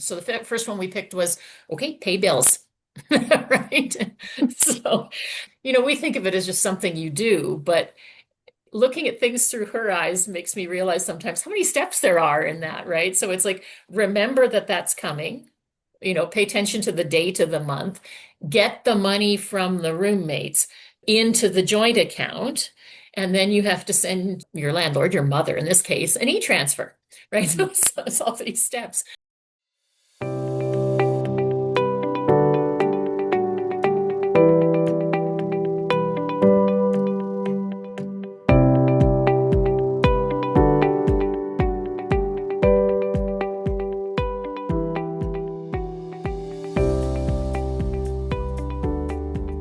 So the first one we picked was, okay, pay bills, right? So, we think of it as just something you do, but looking at things through her eyes makes me realize sometimes how many steps there are in that, right? So it's like, remember that that's coming, pay attention to the date of the month, get the money from the roommates into the joint account, and then you have to send your landlord, your mother in this case, an e-transfer, right? So Mhm. it's all these steps.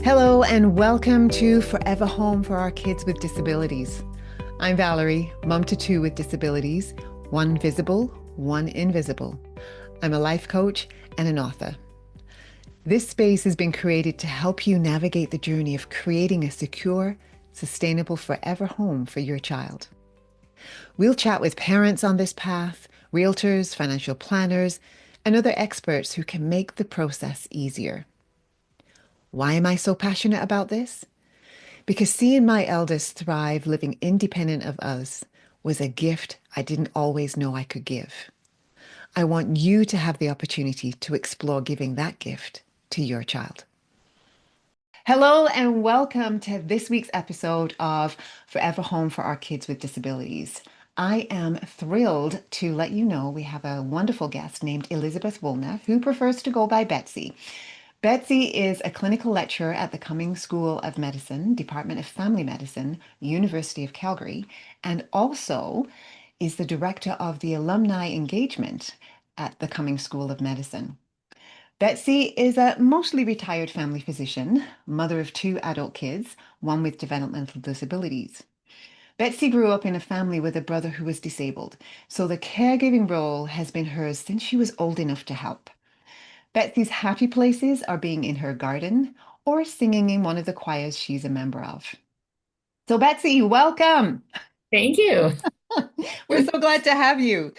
Hello, and welcome to Forever Home for Our Kids with Disabilities. I'm Valerie, mum to two with disabilities, one visible, one invisible. I'm a life coach and an author. This space has been created to help you navigate the journey of creating a secure, sustainable forever home for your child. We'll chat with parents on this path, realtors, financial planners, and other experts who can make the process easier. Why am I so passionate about this? Because seeing my eldest thrive living independent of us was a gift I didn't always know I could give. I want you to have the opportunity to explore giving that gift to your child. Hello, and welcome to this week's episode of Forever Home for Our Kids with Disabilities. I am thrilled to let you know we have a wonderful guest named Elisabeth Woolner, who prefers to go by Betsy. Betsy is a clinical lecturer at the Cummings School of Medicine, Department of Family Medicine, University of Calgary, and also is the director of the alumni engagement at the Cummings School of Medicine. Betsy is a mostly retired family physician, mother of two adult kids, one with developmental disabilities. Betsy grew up in a family with a brother who was disabled, so the caregiving role has been hers since she was old enough to help. Betsy's happy places are being in her garden or singing in one of the choirs she's a member of. So, Betsy, welcome. Thank you. We're so glad to have you.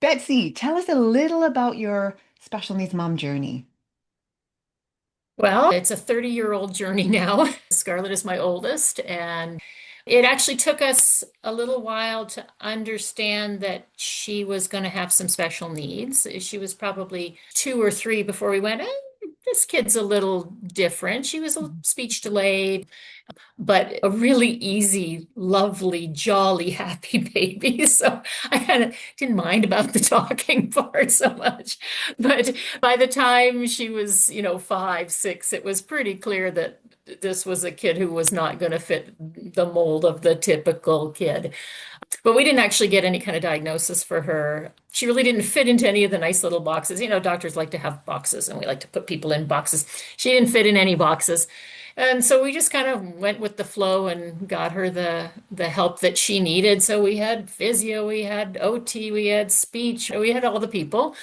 Betsy, tell us a little about your special needs mom journey. Well, it's a 30-year-old journey now. Scarlett is my oldest, and it actually took us a little while to understand that she was going to have some special needs. She was probably 2 or 3 before we went, this kid's a little different. She was a speech delayed, but a really easy, lovely, jolly, happy baby. So I kind of didn't mind about the talking part so much. But by the time she was, 5, 6, it was pretty clear that this was a kid who was not going to fit the mold of the typical kid. But we didn't actually get any kind of diagnosis for her. She really didn't fit into any of the nice little boxes. Doctors like to have boxes and we like to put people in boxes. She didn't fit in any boxes. And so we just kind of went with the flow and got her the help that she needed. So we had physio, we had OT, we had speech, we had all the people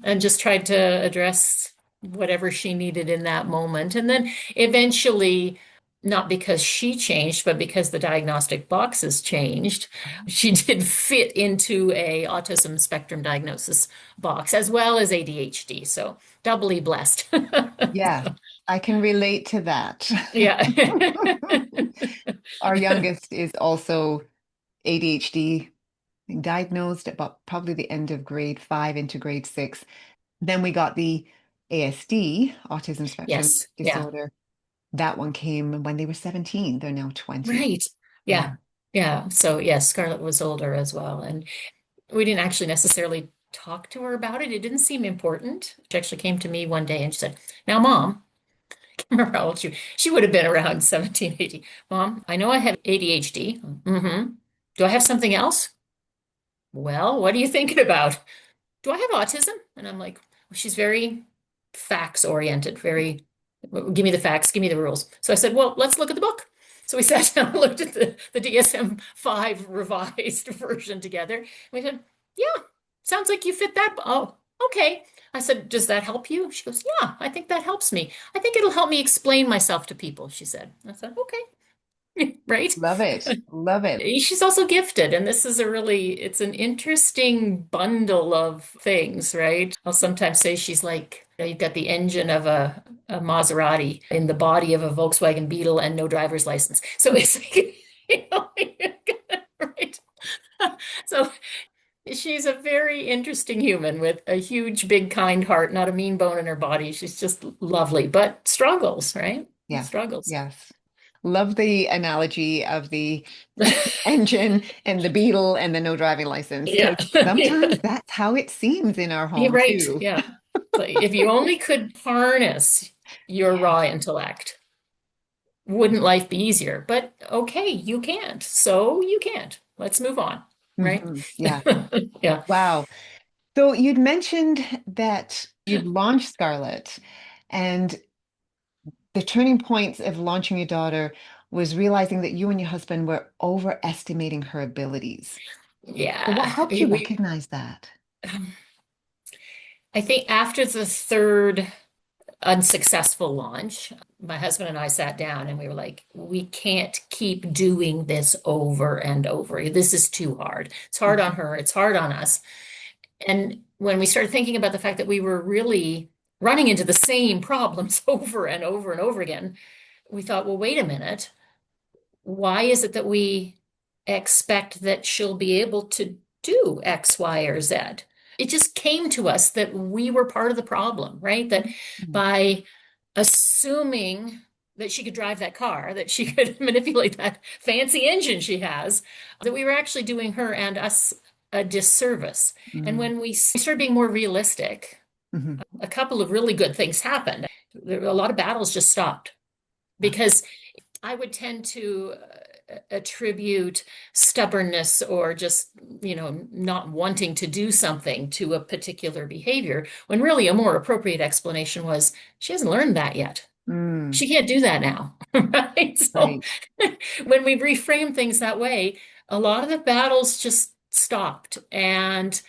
and just tried to address whatever she needed in that moment. And then eventually, not because she changed, but because the diagnostic boxes changed, she did fit into a autism spectrum diagnosis box as well as ADHD. So doubly blessed. Yeah, I can relate to that. Yeah. Our youngest is also ADHD, diagnosed at about probably the end of grade five into grade six. Then we got the ASD, autism spectrum Yes. Yeah. disorder. That one came when they were 17. They're now 20. Right. Yeah. Yeah. Yeah. So yes, Scarlett was older as well. And we didn't actually necessarily talk to her about it. It didn't seem important. She actually came to me one day and she said, now, Mom, I can't remember how old she would have been around 17, 18. Mom, I know I have ADHD. Mm-hmm. Do I have something else? Well, what are you thinking about? Do I have autism? And I'm like, well, she's very facts oriented, very, give me the facts, give me the rules. So I said, well, let's look at the book. So we sat down and looked at the DSM-5 revised version together. And we said, yeah, sounds like you fit that. Oh, okay. I said, does that help you? She goes, yeah, I think that helps me. I think it'll help me explain myself to people, she said. I said, okay. right? Love it. Love it. She's also gifted, and this is it's an interesting bundle of things, right? I'll sometimes say she's like, you've got the engine of a Maserati in the body of a Volkswagen Beetle and no driver's license. So it's like, right? So she's a very interesting human with a huge, big, kind heart, not a mean bone in her body. She's just lovely, but struggles, right? Yes. Struggles. Yes. Love the analogy of the engine and the beetle and the no driving license, because Yeah. Yeah. sometimes that's how it seems in our You're home right. too. Yeah. So if you only could harness your raw Yes. intellect, wouldn't life be easier? But okay, you can't. So you can't. Let's move on, right? Yeah. Yeah. Wow. So you'd mentioned that you'd launched Scarlett, and the turning points of launching your daughter was realizing that you and your husband were overestimating her abilities. So what Yeah. helped you recognize that? I think after the third unsuccessful launch, my husband and I sat down and we were like, we can't keep doing this over and over. This is too hard. It's hard on Mhm. her, it's hard on us. And when we started thinking about the fact that we were really running into the same problems over and over and over again, we thought, well, wait a minute. Why is it that we expect that she'll be able to do X, Y, or Z? It just came to us that we were part of the problem, right? That Mhm. by assuming that she could drive that car, that she could manipulate that fancy engine she has, that we were actually doing her and us a disservice. And Mm. when we started being more realistic, Mhm. a couple of really good things happened. A lot of battles just stopped Yeah. because I would tend to attribute stubbornness or just, not wanting to do something to a particular behavior, when really a more appropriate explanation was she hasn't learned that yet. Mm. She can't do that now, right? So Right. when we reframe things that way, a lot of the battles just stopped and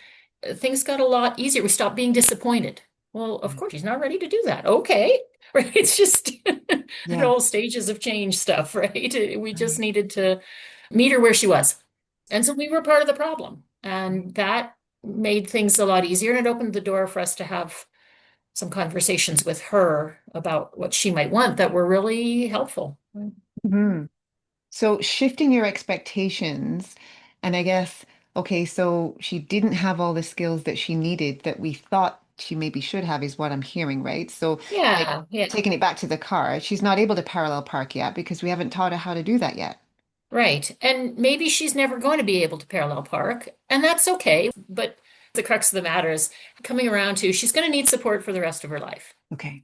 things got a lot easier. We stopped being disappointed. Well, of Yeah. course, she's not ready to do that. Okay. Right. It's just at Yeah. all stages of change stuff, right? We just Right. needed to meet her where she was. And so we were part of the problem. Right. And that made things a lot easier. And it opened the door for us to have some conversations with her about what she might want that were really helpful. Mhm. So shifting your expectations, and I guess, okay, so she didn't have all the skills that she needed that we thought she maybe should have, is what I'm hearing, right? So, like, Yeah, yeah, taking it back to the car, she's not able to parallel park yet because we haven't taught her how to do that yet. right. And maybe she's never going to be able to parallel park, and that's okay. But the crux of the matter is coming around to she's going to need support for the rest of her life. Okay.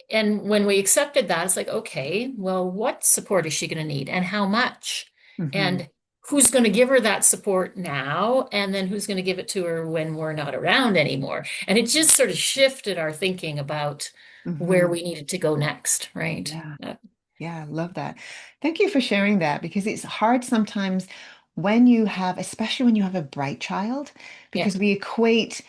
And when we accepted that, it's like, okay, well, what support is she going to need and how much? Hmm. And who's going to give her that support now? And then who's going to give it to her when we're not around anymore? And it just sort of shifted our thinking about where Hmm. we needed to go next, right? Yeah. Yeah, I love that. Thank you for sharing that, because it's hard sometimes when you have, especially when you have a bright child, Yeah. because we equate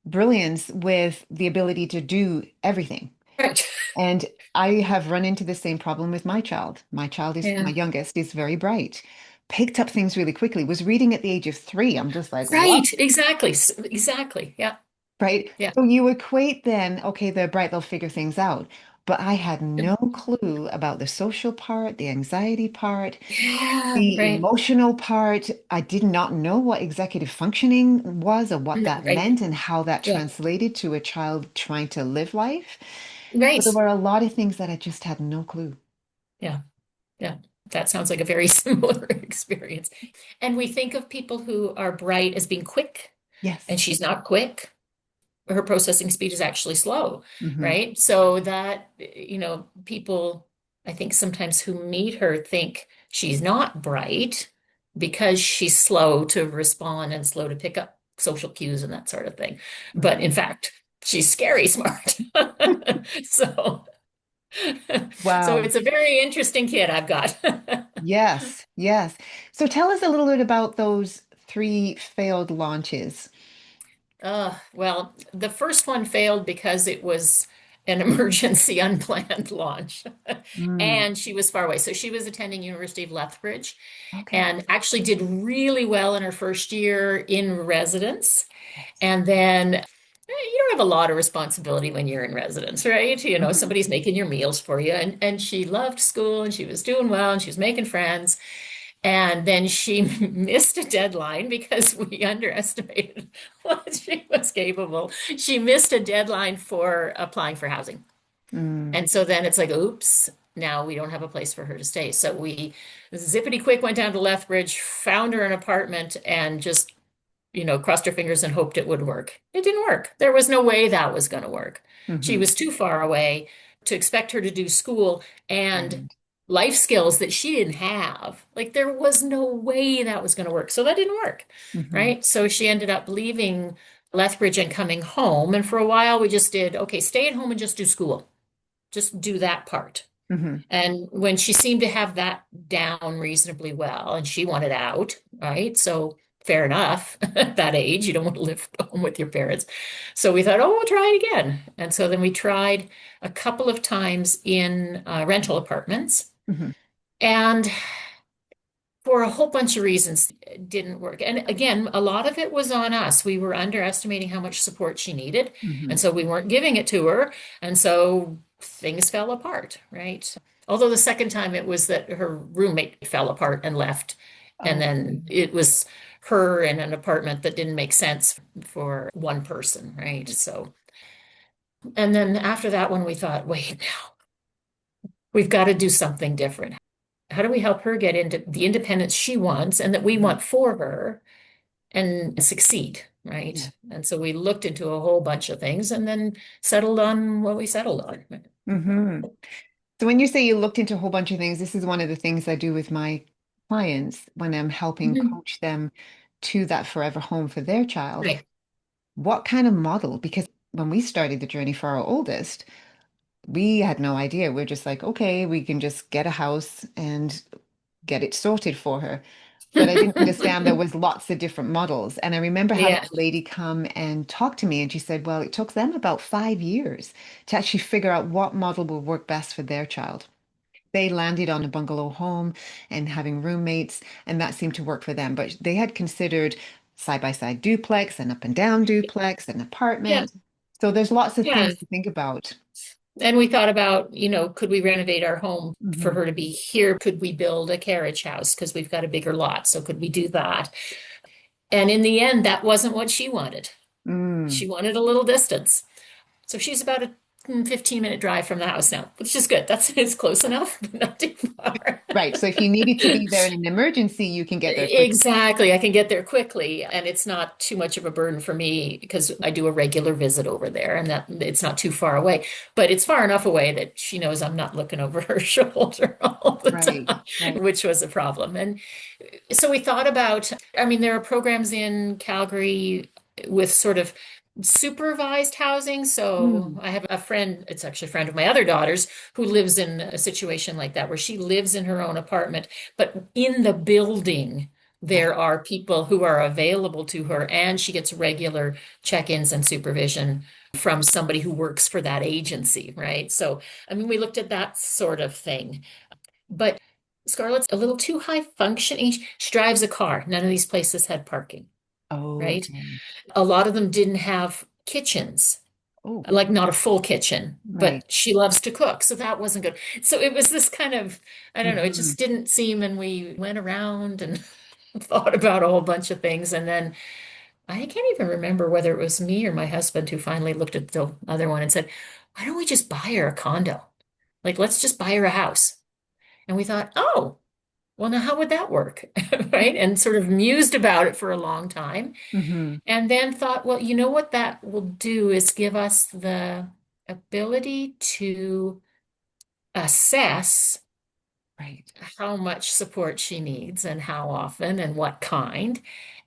brilliance with the ability to do everything. Right. And I have run into the same problem with my child. My Yeah. youngest is very bright, picked up things really quickly, was reading at the age of 3. I'm just like, what? Right. Exactly. Exactly. Yeah. Right? Yeah. So you equate then, okay, they're bright, they'll figure things out. But I had no clue about the social part, the anxiety part, Yeah. the Right. emotional part. I did not know what executive functioning was or what that Right. meant and how that Yeah. translated to a child trying to live life. So there Right. were a lot of things that I just had no clue. Yeah. Yeah. That sounds like a very similar experience. And we think of people who are bright as being quick, and Yes. she's not quick. Her processing speed is actually slow, Hmm. right? So that, people, I think sometimes who meet her think she's not bright because she's slow to respond and slow to pick up social cues and that sort of thing. But in Hmm. fact, she's scary smart. So, so Wow. it's a very interesting kid I've got. Yes. Yes. So tell us a little bit about those 3 failed launches. Well, the first one failed because it was an emergency unplanned launch. Mm. And she was far away. So she was attending University of Lethbridge Okay. and actually did really well in her first year in residence. Yes. And then you don't have a lot of responsibility when you're in residence, right? You know, Hmm. somebody's making your meals for you. And she loved school and she was doing well and she was making friends. And then she missed a deadline because we underestimated what she was capable. She missed a deadline for applying for housing. Mm. And so then it's like, oops, now we don't have a place for her to stay. So we zippity quick went down to Lethbridge, found her an apartment, and just, crossed her fingers and hoped it would work. It didn't work. There was no way that was going to work. She Hmm. was too far away to expect her to do school and Right. life skills that she didn't have. Like there was no way that was going to work. So that didn't work, Hmm. right? So she ended up leaving Lethbridge and coming home. And for a while, we just did, okay, stay at home and just do school. Just do that part. Hmm. And when she seemed to have that down reasonably well, and she wanted out, right? So fair enough. At that age, you don't want to live home with your parents. So we thought, oh, we'll try it again. And so then we tried a couple of times in rental apartments. Hmm. And for a whole bunch of reasons, it didn't work. And again, a lot of it was on us. We were underestimating how much support she needed. And Hmm. so we weren't giving it to her. And so things fell apart, right? Although the second time it was that her roommate fell apart and left. And Oh, then it was her in an apartment that didn't make sense for one person, right? So, and then after that one, we thought, wait, now we've got to do something different. How do we help her get into the independence she wants and that we mhm. want for her and succeed, Yeah. right? And so we looked into a whole bunch of things and then settled on what we settled on. Hmm. So when you say you looked into a whole bunch of things, this is one of the things I do with my clients when I'm helping Mhm. coach them to that forever home for their child. Right. What kind of model? Because when we started the journey for our oldest, we had no idea. We're just like, okay, we can just get a house and get it sorted for her. But I didn't understand there was lots of different models. And I remember having Yeah. a lady come and talk to me, and she said, well, it took them about 5 years to actually figure out what model will work best for their child. They landed on a bungalow home and having roommates, and that seemed to work for them. But they had considered side by side duplex, an up and down duplex, an Yeah. apartment. So there's lots of Yeah. things to think about. And we thought about, could we renovate our home for Hmm. her to be here? Could we build a carriage house? Because we've got a bigger lot. So could we do that? And in the end, that wasn't what she wanted. Mm. She wanted a little distance. So she's about a 15-minute drive from the house now, which is good. It's close enough, but not too far. Right. So if you needed to be there in an emergency, you can get there quickly. Exactly. I can get there quickly, and it's not too much of a burden for me because I do a regular visit over there, and that it's not too far away. But it's far enough away that she knows I'm not looking over her shoulder all the Right. time, Right. which was a problem. And so we thought about, I mean, there are programs in Calgary with sort of supervised housing. So Mm. I have a friend, it's actually a friend of my other daughter's, who lives in a situation like that, where she lives in her own apartment, but in the building, Right. there are people who are available to her, and she gets regular check-ins and supervision from somebody who works for that agency, right? So, I mean, we looked at that sort of thing. But Scarlett's a little too high functioning. She drives a car. None of these places had parking, right? Okay. A lot of them didn't have kitchens, Oh, like not a full kitchen, right. but she loves to cook. So that wasn't good. So it was this kind of, I don't know, it Hmm. just didn't seem. And we went around and thought about a whole bunch of things. And then I can't even remember whether it was me or my husband who finally looked at the other one and said, why don't we just buy her a condo? Like, let's just buy her a house. And we thought, oh, well, now how would that work? Right? And sort of mused about it for a long time. Hmm. And then thought, well, you know what that will do is give us the ability to assess Right. how much support she needs and how often and what kind,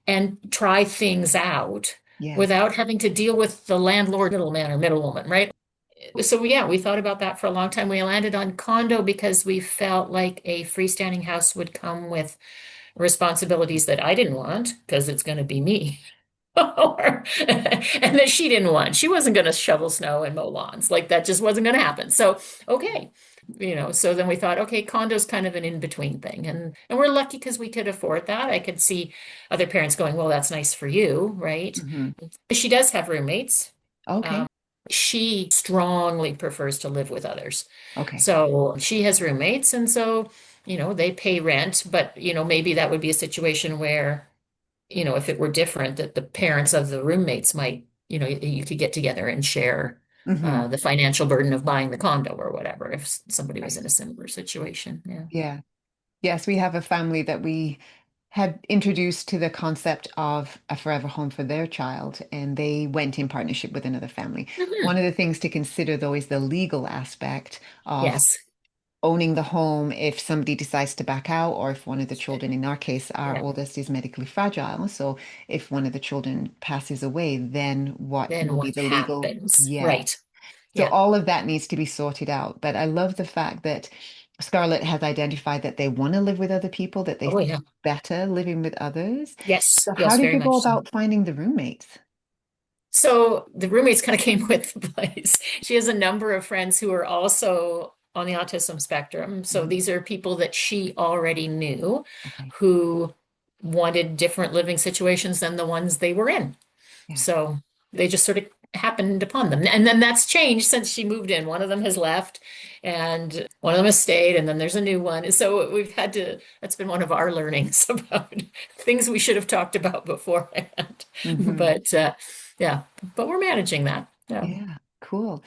and try things out Yes. without having to deal with the landlord middleman or middlewoman, right? So yeah, we thought about that for a long time. We landed on condo because we felt like a freestanding house would come with responsibilities that I didn't want because it's going to be me. And that she didn't want. She wasn't going to shovel snow and mow lawns. Like that just wasn't going to happen. So, okay. So then we thought, okay, condo's kind of an in-between thing. And we're lucky because we could afford that. I could see other parents going, well, that's nice for you, right? Hmm. She does have roommates. Okay. She strongly prefers to live with others. Okay. So she has roommates, and so, they pay rent, but, maybe that would be a situation where, if it were different, that the parents of the roommates might, you could get together and share Hmm. the financial burden of buying the condo or whatever, if somebody was Right. in a similar situation. Yeah. Yeah. Yes, we have a family that we had introduced to the concept of a forever home for their child, and they went in partnership with another family. Mhm. One of the things to consider, though, is the legal aspect of Yes. owning the home if somebody decides to back out, or if one of the children, in our case, our Yeah. oldest is medically fragile. So if one of the children passes away, then what Then will be what the legal? happens? Yeah. Right. So Yeah. all of that needs to be sorted out. But I love the fact that Scarlett has identified that they want to live with other people, that they Oh, feel yeah. better living with others. Yes. So how Yes, did very you go much so. about finding the roommates? So the roommates kind of came with the place. She has a number of friends who are also on the autism spectrum. So Mhm. these are people that she already knew Okay. who wanted different living situations than the ones they were in. Yeah. So they just sort of happened upon them. And then that's changed since she moved in. One of them has left and one of them has stayed, and then there's a new one. And so that's been one of our learnings about things we should have talked about beforehand. Hmm. But yeah, but we're managing that. Yeah. Yeah. Cool.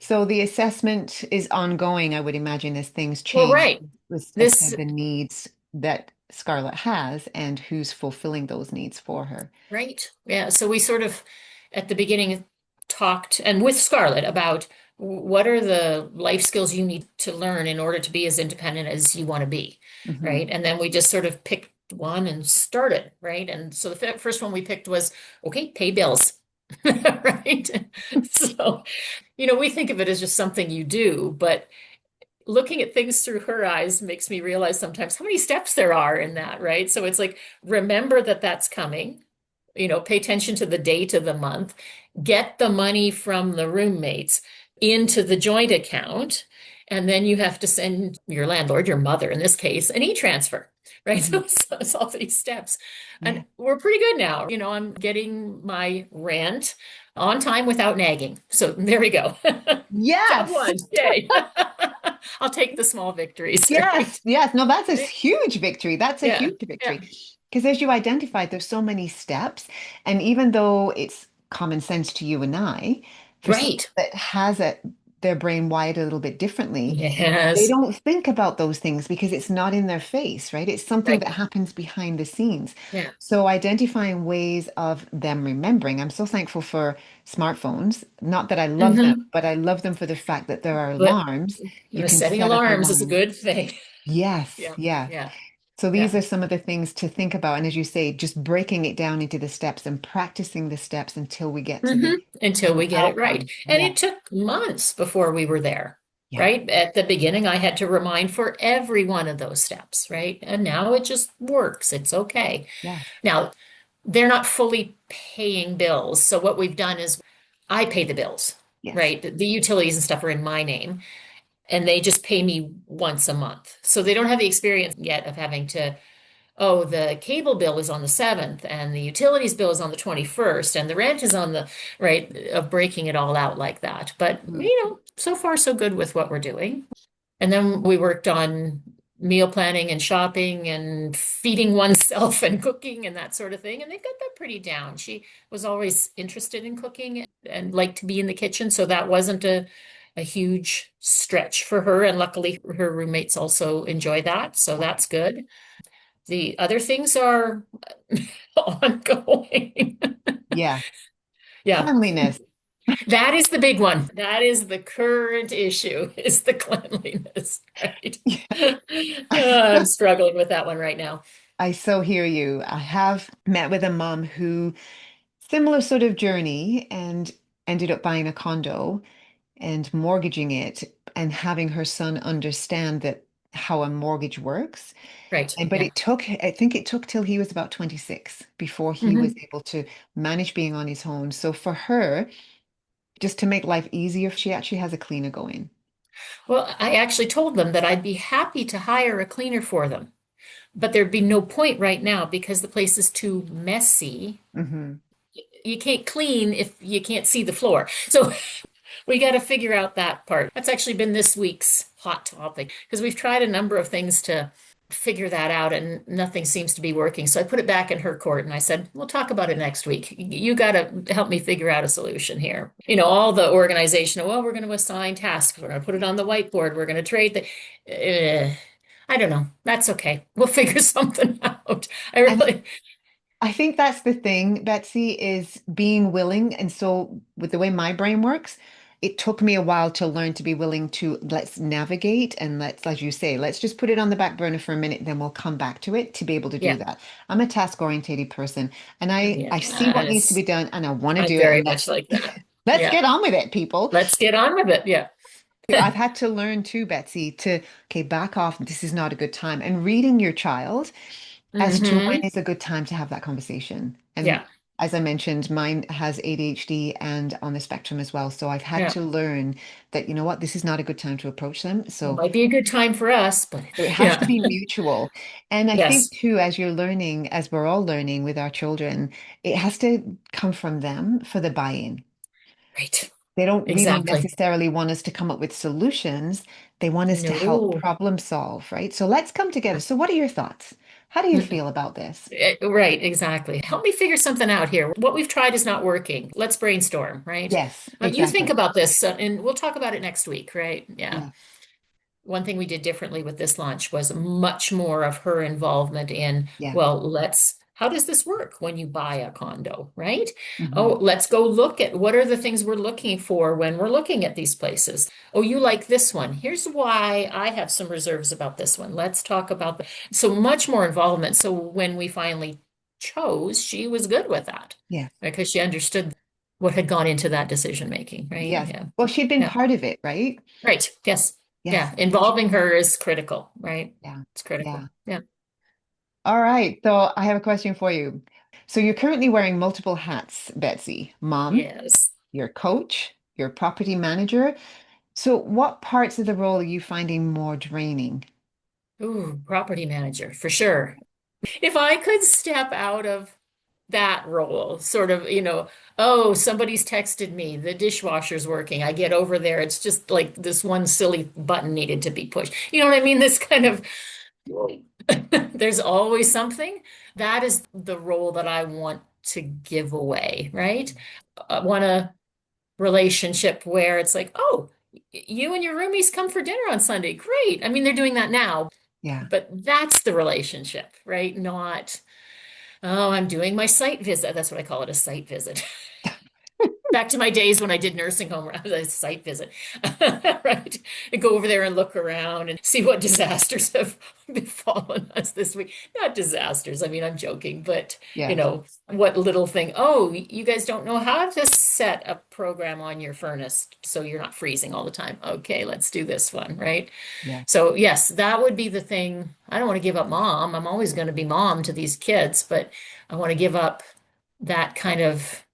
So the assessment is ongoing, I would imagine, as things Well, change right. as This to the needs that Scarlett has and who's fulfilling those needs for her. Right. Yeah. So we sort of at the beginning talked and with Scarlett about what are the life skills you need to learn in order to be as independent as you want to be, Hmm. right? And then we just sort of picked one and started, right? And so the first one we picked was, okay, pay bills, right? So, we think of it as just something you do, but looking at things through her eyes makes me realize sometimes how many steps there are in that, right? So it's like, remember that that's coming, pay attention to the date of the month, get the money from the roommates into the joint account, and then you have to send your landlord, your mother in this case, an e-transfer, right? Hmm. So it's all these steps. Yeah. And we're pretty good now. I'm getting my rent on time without nagging. So there we go. Job Yes. one. Yay. I'll take the small victories, right? Yes, yes. No, that's a huge victory. That's a Yeah. huge Yeah. victory. Because as you identified, there's so many steps. And even though it's common sense to you and I, for someone Right. that has their brain wired a little bit differently, they Yes. don't think about those things because it's not in their face, right? It's something Right. that happens behind the scenes. Yeah. So identifying ways of them remembering. I'm so thankful for smartphones. Not that I love them, Hmm. but I love them for the fact that there are But alarms. You the can setting set up alarms is a alarms. good thing. Yes, Yeah. yeah. Yeah. So these Yeah. are some of the things to think about. And as you say, just breaking it down into the steps and practicing the steps until we get to Hmm. to Until the we get it right. outcome. And Yeah, it took months before we were there, yeah, right? At the beginning, I had to remind for every one of those steps, right? And now it just works. It's okay. yeah, Now, they're not fully paying bills. So what we've done is I pay the bills, yes. right? The utilities and stuff are in my name, and they just pay me once a month. So they don't have the experience yet of having to, oh, the cable bill is on the 7th and the utilities bill is on the 21st and the rent is on the, right, of breaking it all out like that. But, Mhm. so far so good with what we're doing. And then we worked on meal planning and shopping and feeding oneself and cooking and that sort of thing. And they've got that pretty down. She was always interested in cooking and liked to be in the kitchen. So that wasn't a huge stretch for her. And luckily, her roommates also enjoy that. So Okay. that's good. The other things are ongoing. Yeah. Yeah, Cleanliness. that is the big one. That is the current issue, is the cleanliness, right? I'm struggling with that one right now. I so hear you. I have met with a mom who similar sort of journey and ended up buying a condo and mortgaging it and having her son understand that how a mortgage works. Right. And but Yeah. it took, I think it took till he was about 26 before he was Hmm. able to manage being on his own. So for her, just to make life easier, she actually has a cleaner going. Well, I actually told them that I'd be happy to hire a cleaner for them, but there'd be no point right now because the place is too messy. Hmm. You can't clean if you can't see the floor. So we got to figure out that part. That's actually been this week's hot topic because we've tried a number of things to figure that out and nothing seems to be working. So I put it back in her court and I said, we'll talk about it next week. You got to help me figure out a solution here. All the organization, well, we're going to assign tasks. We're going to put it on the whiteboard. We're going to trade I don't know. That's okay. We'll figure something out. I And really, I think that's the thing, Betsy, is being willing. And so, with the way my brain works, it took me a while to learn to be willing to let's navigate and let's, as you say, let's just put it on the back burner for a minute, then we'll come back to it to be able to do yeah, that. I'm a task-oriented person and I see what needs to be yes, done and I want to I'm do it. very And much like that. let's Yeah. get on with it, people. Let's get on with it. Yeah. I've had to learn too, Betsy, to, okay, back off. This is not a good time. And reading your child as to when Hmm. is a good time to have that conversation. And Yeah. as I mentioned, mine has ADHD and on the spectrum as well. So I've had Yeah. to learn that, you know what, this is not a good time to approach them. It So might be a good time for us, but it has to yeah. be mutual. And I think Yes. too, as you're learning, as we're all learning with our children, it has to come from them for the buy-in. Right. They don't really Exactly. necessarily want us to come up with solutions. They want us to help No. problem solve, right? So let's come together. So what are your thoughts? How do you Mm. feel about this? Right, exactly. Help me figure something out here. What we've tried is not working. Let's brainstorm, right? Yes, You think exactly. about this, and we'll talk about it next week, right? Yeah. Yeah, One thing we did differently with this launch was much more of her involvement in, yeah. well, how does this work when you buy a condo, right? Hmm. Oh, let's go look at what are the things we're looking for when we're looking at these places. Oh, you like this one. Here's why I have some reserves about this one. Let's talk about so much more involvement. So when we finally chose, she was good with that Yes, because she understood what had gone into that decision making, right? yes. Yeah. Well, she'd been Yeah. part of it, right? Right. Yes. Yes. Yeah. Involving her is critical, right? Yeah, It's yeah. critical. Yeah. All right. So I have a question for you. So you're currently wearing multiple hats, Betsy. Mom, Yes. your coach, your property manager. So what parts of the role are you finding more draining? Ooh, property manager for sure. If I could step out of that role, sort of, oh, somebody's texted me, the dishwasher's working. I get over there. It's just like this one silly button needed to be pushed. You know what I mean? This kind of, there's always something. That is the role that I want to give away, right? I want a relationship where it's like, oh, you and your roomies come for dinner on Sunday. Great. I mean, they're doing that now, Yeah. but that's the relationship, right? Not, oh, I'm doing my site visit. That's what I call it, a site visit. Back to my days when I did nursing home, where I was a site visit, right? And go over there and look around and see what disasters have befallen us this week. Not disasters. I mean, I'm joking, but Yes. what little thing. Oh, you guys don't know how to set a program on your furnace so you're not freezing all the time. Okay, let's do this one, right? Yeah. So yes, that would be the thing. I don't want to give up mom. I'm always going to be mom to these kids, but I want to give up that kind of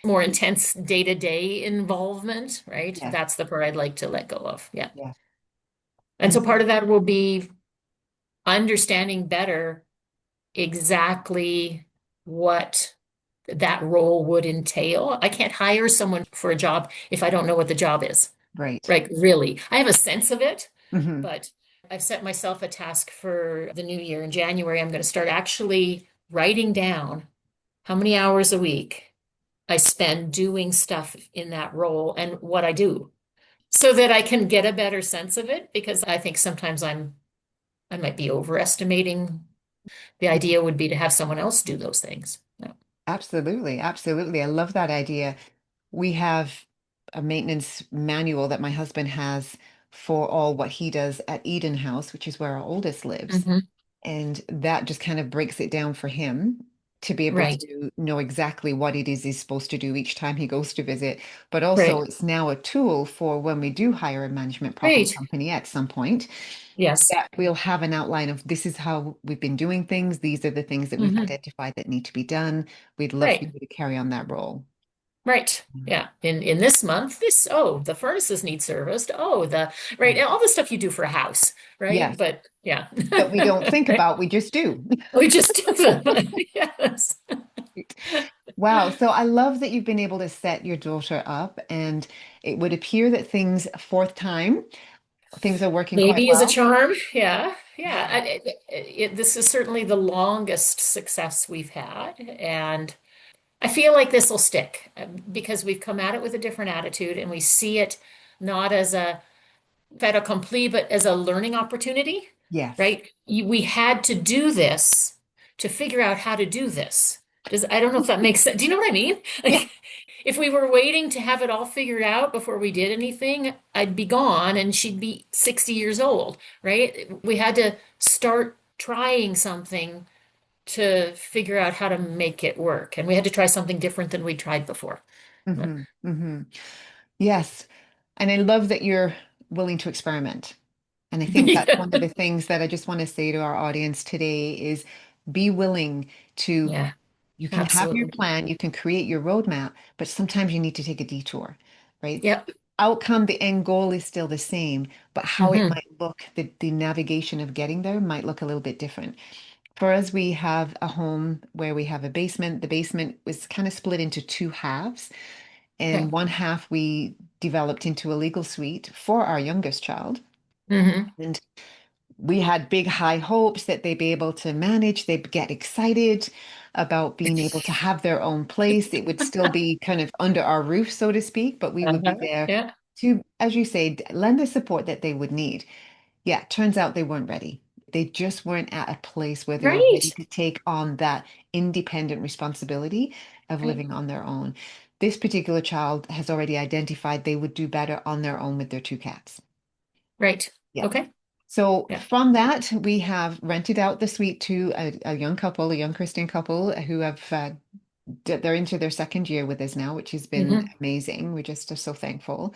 more intense day-to-day involvement, right? Yes. That's the part I'd like to let go of. Yeah. Yes. And And so part of that will be understanding better exactly what that role would entail. I can't hire someone for a job if I don't know what the job is. right. Like, really. I have a sense of it, Hmm. but I've set myself a task for the new year in January. I'm going to start actually writing down how many hours a week I spend doing stuff in that role and what I do so that I can get a better sense of it because I think sometimes I might be overestimating. The idea would be to have someone else do those things. Yeah. Absolutely. Absolutely. I love that idea. We have a maintenance manual that my husband has for all what he does at Eden House, which is where our oldest lives. Hmm. And that just kind of breaks it down for him to be able Right. to know exactly what it is he's supposed to do each time he goes to visit. But also, Right. it's now a tool for when we do hire a management property Right. company at some point, Yes. that we'll have an outline of this is how we've been doing things. These are the things that we've Hmm. identified that need to be done. We'd love for Right. you to carry on that role. Right. Yeah. In this month, the furnaces need serviced. Oh, the right, Right. all the stuff you do for a house, right? Yes, But yeah. that we don't think Right. about, we just do. We just do them. Yes. Wow. So I love that you've been able to set your daughter up, and it would appear that things, fourth time, things are working quite Maybe is a well. charm. Yeah. Yeah. Yeah. This is certainly the longest success we've had. And I feel like this will stick because we've come at it with a different attitude and we see it not as a fait accompli, but as a learning opportunity, Yes. right? We had to do this to figure out how to do this. I don't know if that makes sense. Do you know what I mean? Yeah. Like, if we were waiting to have it all figured out before we did anything, I'd be gone and she'd be 60 years old, right? We had to start trying something to figure out how to make it work. And we had to try something different than we tried before. Yes. And I love that you're willing to experiment. And I think that's Yeah. one of the things that I just want to say to our audience today is be willing to, Yeah, you can have your absolutely. plan, you can create your roadmap, but sometimes you need to take a detour, right? Yep. Outcome, the end goal is still the same, but how it Hmm. might look, the navigation of getting there might look a little bit different. For us, we have a home where we have a basement. The basement was kind of split into two halves, and Okay. one half we developed into a legal suite for our youngest child. Hmm. And we had big high hopes that they'd be able to manage, they'd get excited about being able to have their own place. It would still be kind of under our roof, so to speak, but we would be Uh-huh. there Yeah. to, as you say, lend the support that they would need. Yeah, turns out they weren't ready. They just weren't at a place where they were ready Right. to take on that independent responsibility of Right. living on their own. This particular child has already identified they would do better on their own with their two cats. Right. Yeah. Okay. So Yeah. from that, we have rented out the suite to a young couple, a young Christian couple who have they're into their second year with us now, which has been Hmm. amazing. We just are so thankful.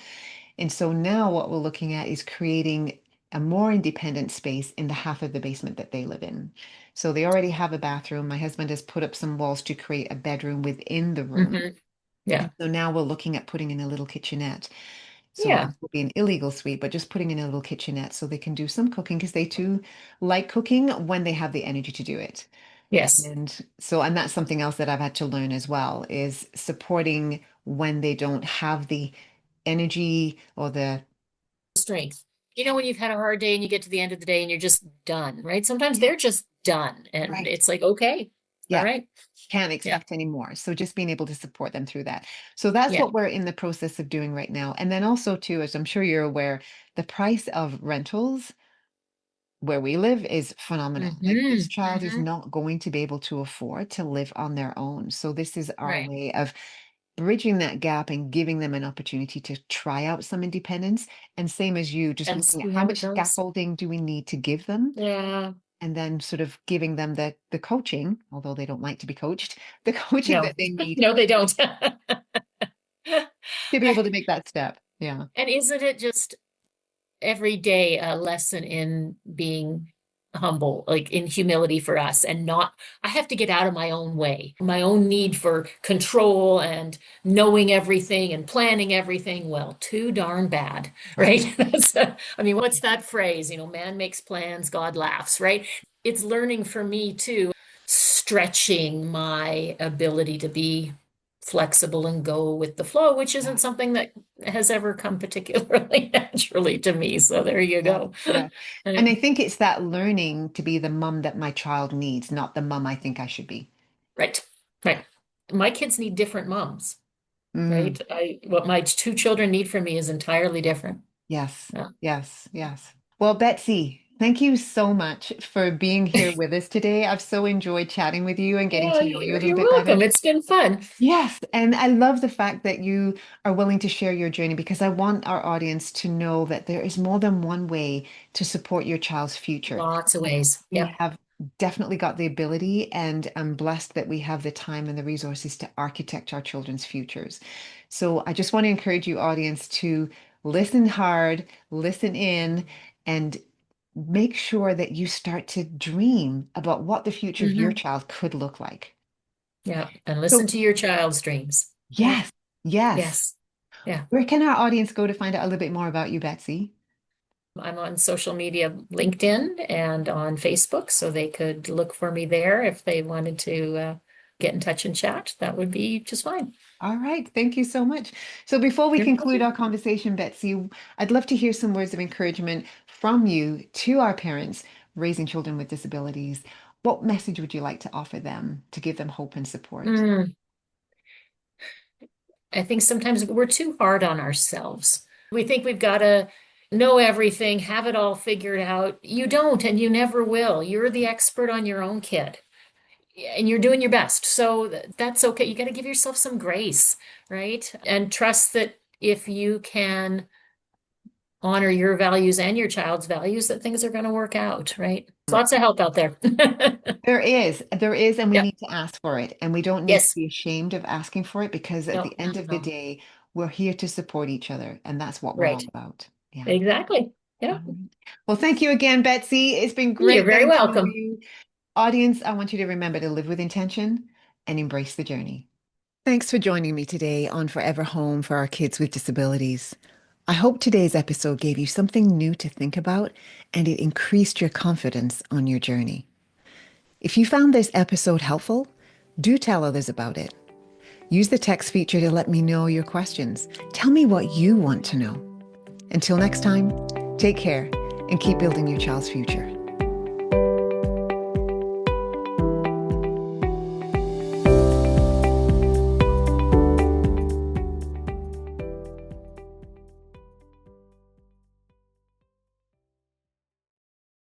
And so now what we're looking at is creating a more independent space in the half of the basement that they live in. So they already have a bathroom. My husband has put up some walls to create a bedroom within the room. Hmm. Yeah. And so now we're looking at putting in a little kitchenette. So Yeah. this will be an illegal suite, but just putting in a little kitchenette so they can do some cooking because they too like cooking when they have the energy to do it. Yes. And so, and that's something else that I've had to learn as well is supporting when they don't have the energy or the, Strength. You know, when you've had a hard day and you get to the end of the day and you're just done, right? Sometimes yeah, they're just done and right. it's like, okay, all Yeah, right. can't Yeah. expect any more. So just being able to support them through that. So that's Yeah. what we're in the process of doing right now. And then also too, as I'm sure you're aware, the price of rentals where we live is phenomenal. Like this Hmm. child is Hmm. not going to be able to afford to live on their own. So this is our Right. way of bridging that gap and giving them an opportunity to try out some independence. And same as you, just And looking at see how how it much goes. scaffolding do we need to give them, Yeah. and then sort of giving them the coaching, although they don't like to be coached, the coaching No, that they need no, they don't. to be able to make that step. Yeah. And isn't it just every day a lesson in being humble, like in humility for us, and not, I have to get out of my own way, my own need for control and knowing everything and planning everything. Well, too darn bad, right? I mean, what's that phrase? You know, man makes plans, God laughs, right? It's learning for me too, stretching my ability to be flexible and go with the flow, which Yeah. isn't something that has ever come particularly naturally to me. So there you Yeah. go. Yeah. Uh, And I think it's that learning to be the mum that my child needs, not the mum I think I should be. Right, right. My kids need different moms, Mm, right? What my two children need from me is entirely different. yes. Yeah. Yes. Yes. Well, Betsy, thank you so much for being here with us today. I've so enjoyed chatting with you and getting Oh, to know you a little you're bit better. welcome. It's been fun. Yes, and I love the fact that you are willing to share your journey because I want our audience to know that there is more than one way to support your child's future. Lots of And ways. we Yep. have definitely got the ability, and I'm blessed that we have the time and the resources to architect our children's futures. So I just want to encourage you, audience, to listen hard, listen in, and make sure that you start to dream about what the future of your Hmm. child could look like. Yeah. And So, listen to your child's dreams. Right? yes, yes. Yes. Yeah. Where can our audience go to find out a little bit more about you, Betsy? I'm on social media, LinkedIn and on Facebook, so they could look for me there if they wanted to get in touch and chat. That would be just fine. All right, thank you so much. So before we You're conclude welcome. our conversation, Betsy, I'd love to hear some words of encouragement from you to our parents raising children with disabilities. What message would you like to offer them to give them hope and support? Mm, I think sometimes we're too hard on ourselves. We think we've got to know everything, have it all figured out. You don't, and you never will. You're the expert on your own kid, and you're doing your best. So that's okay. You got to give yourself some grace, right? And trust that if you can honor your values and your child's values, that things are going to work out, right? There's lots of help out there. There is, and we Yep. need to ask for it. And we don't need to Yes. be ashamed of asking for it because at No, the no, end of the no. day, we're here to support each other. And that's what we're all Right. about. Yeah. Exactly. All Yep. right. Well, thank you again, Betsy. It's been You're great very getting to know welcome. you. Audience, I want you to remember to live with intention and embrace the journey. Thanks for joining me today on Forever Home for our kids with disabilities. I hope today's episode gave you something new to think about and it increased your confidence on your journey. If you found this episode helpful, do tell others about it. Use the text feature to let me know your questions. Tell me what you want to know. Until next time, take care and keep building your child's future.